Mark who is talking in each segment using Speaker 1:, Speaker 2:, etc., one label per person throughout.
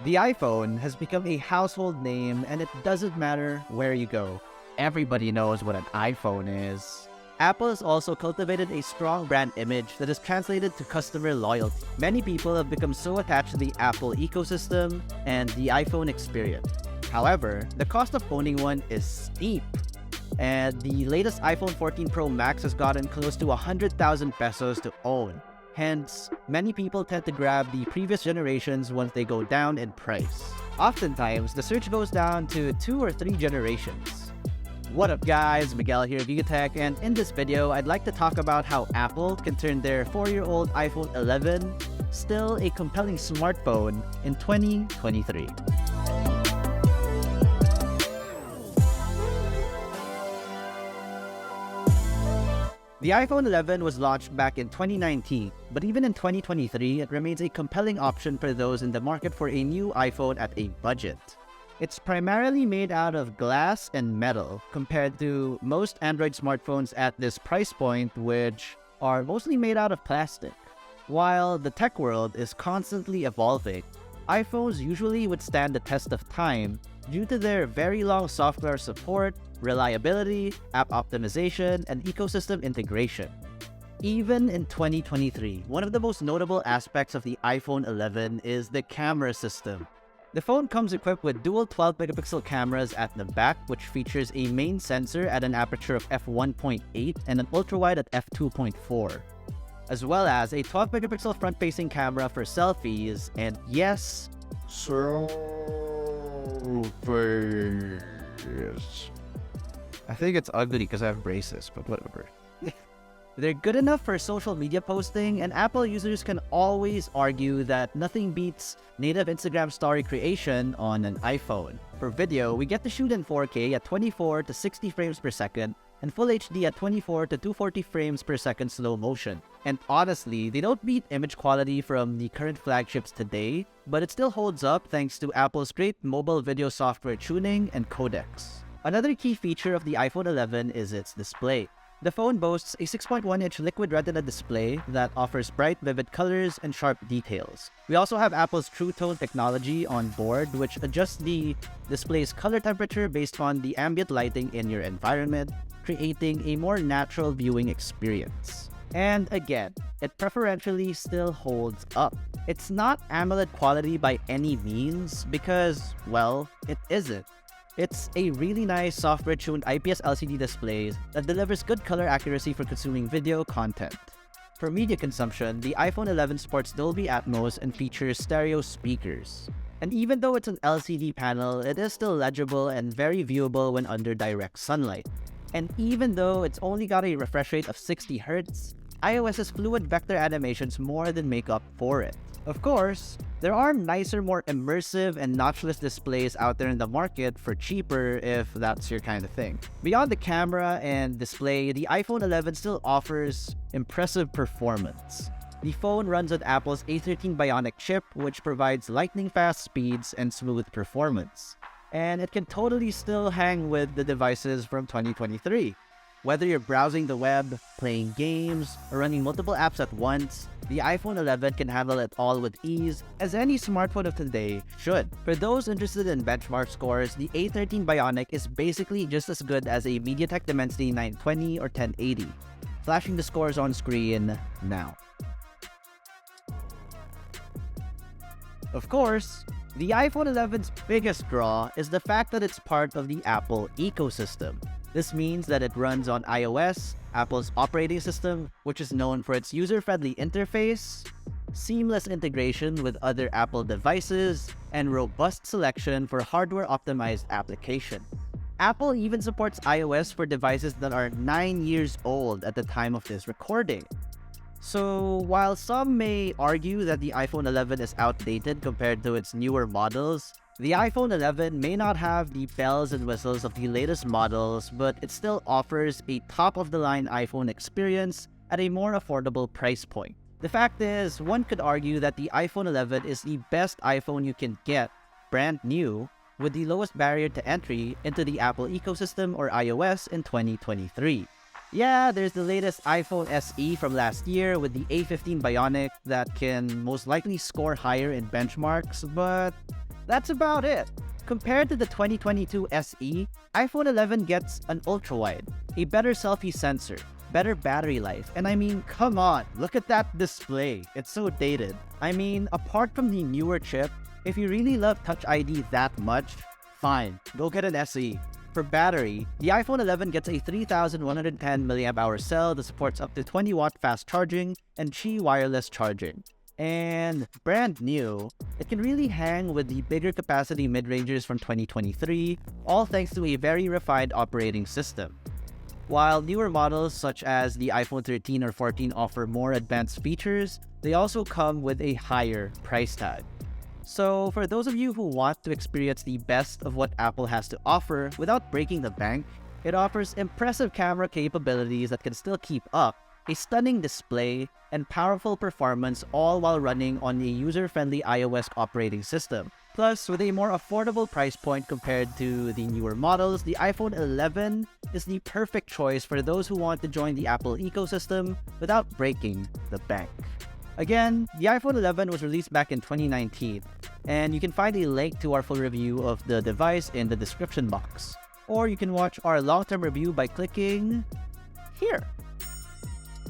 Speaker 1: The iPhone has become a household name, and it doesn't matter where you go. Everybody knows what an iPhone is. Apple has also cultivated a strong brand image that has translated to customer loyalty. Many people have become so attached to the Apple ecosystem and the iPhone experience. However, the cost of owning one is steep, and the latest iPhone 14 Pro Max has gotten close to 100,000 pesos to own. Hence, many people tend to grab the previous generations once they go down in price. Oftentimes, the search goes down to 2 or 3 generations. What up guys, Miguel here of Gigatech, and in this video, I'd like to talk about how Apple can turn their 4-year-old iPhone 11 still a compelling smartphone in 2023. The iPhone 11 was launched back in 2019, but even in 2023, it remains a compelling option for those in the market for a new iPhone at a budget. It's primarily made out of glass and metal, compared to most Android smartphones at this price point, which are mostly made out of plastic. While the tech world is constantly evolving, iPhones usually withstand the test of time due to their very long software support, reliability, app optimization, and ecosystem integration. Even in 2023, one of the most notable aspects of the iPhone 11 is the camera system. The phone comes equipped with dual 12-megapixel cameras at the back, which features a main sensor at an aperture of f1.8 and an ultrawide at f2.4, as well as a 12-megapixel front-facing camera for selfies, and yes, selfies. I think it's ugly because I have braces, but whatever. They're good enough for social media posting, and Apple users can always argue that nothing beats native Instagram story creation on an iPhone. For video, we get to shoot in 4K at 24 to 60 frames per second and Full HD at 24 to 240 frames per second slow motion. And honestly, they don't beat image quality from the current flagships today, but it still holds up thanks to Apple's great mobile video software tuning and codecs. Another key feature of the iPhone 11 is its display. The phone boasts a 6.1-inch liquid retina display that offers bright, vivid colors and sharp details. We also have Apple's True Tone technology on board, which adjusts the display's color temperature based on the ambient lighting in your environment, creating a more natural viewing experience. And again, it preferentially still holds up. It's not AMOLED quality by any means because, well, it isn't. It's a really nice software-tuned IPS LCD display that delivers good color accuracy for consuming video content. For media consumption, the iPhone 11 sports Dolby Atmos and features stereo speakers. And even though it's an LCD panel, it is still legible and very viewable when under direct sunlight. And even though it's only got a refresh rate of 60 Hz, iOS's fluid vector animations more than make up for it. Of course, there are nicer, more immersive and notchless displays out there in the market for cheaper if that's your kind of thing. Beyond the camera and display, the iPhone 11 still offers impressive performance. The phone runs on Apple's A13 Bionic chip, which provides lightning-fast speeds and smooth performance. And it can totally still hang with the devices from 2023. Whether you're browsing the web, playing games, or running multiple apps at once, the iPhone 11 can handle it all with ease, as any smartphone of today should. For those interested in benchmark scores, the A13 Bionic is basically just as good as a MediaTek Dimensity 920 or 1080. Flashing the scores on screen now. Of course, the iPhone 11's biggest draw is the fact that it's part of the Apple ecosystem. This means that it runs on iOS, Apple's operating system, which is known for its user-friendly interface, seamless integration with other Apple devices, and robust selection for hardware-optimized application. Apple even supports iOS for devices that are 9 years old at the time of this recording. So, while some may argue that the iPhone 11 is outdated compared to its newer models, the iPhone 11 may not have the bells and whistles of the latest models, but it still offers a top-of-the-line iPhone experience at a more affordable price point. The fact is, one could argue that the iPhone 11 is the best iPhone you can get, brand new, with the lowest barrier to entry into the Apple ecosystem or iOS in 2023. Yeah, there's the latest iPhone SE from last year with the A15 Bionic that can most likely score higher in benchmarks, but That's about it. Compared to the 2022 SE, iPhone 11 gets an ultra-wide, a better selfie sensor, better battery life, and I mean, come on, look at that display. It's so dated. I mean, apart from the newer chip, if you really love Touch ID that much, fine, go get an SE. For battery, the iPhone 11 gets a 3110 mAh cell that supports up to 20-watt fast charging and Qi wireless charging. And brand new, it can really hang with the bigger capacity mid-rangers from 2023, all thanks to a very refined operating system. While newer models such as the iPhone 13 or 14 offer more advanced features, they also come with a higher price tag. So for those of you who want to experience the best of what Apple has to offer without breaking the bank, it offers impressive camera capabilities that can still keep up, a stunning display, and powerful performance, all while running on a user-friendly iOS operating system. Plus, with a more affordable price point compared to the newer models, the iPhone 11 is the perfect choice for those who want to join the Apple ecosystem without breaking the bank. Again, the iPhone 11 was released back in 2019, and you can find a link to our full review of the device in the description box. Or you can watch our long-term review by clicking here.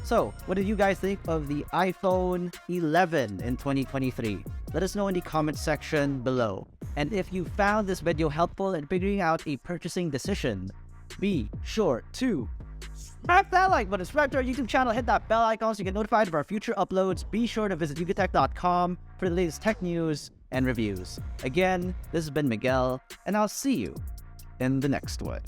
Speaker 1: So, what did you guys think of the iPhone 11 in 2023? Let us know in the comment section below. And if you found this video helpful in figuring out a purchasing decision, be sure to smack that like button, subscribe to our YouTube channel, hit that bell icon so you get notified of our future uploads. Be sure to visit yugatech.com for the latest tech news and reviews. Again, this has been Miguel, and I'll see you in the next one.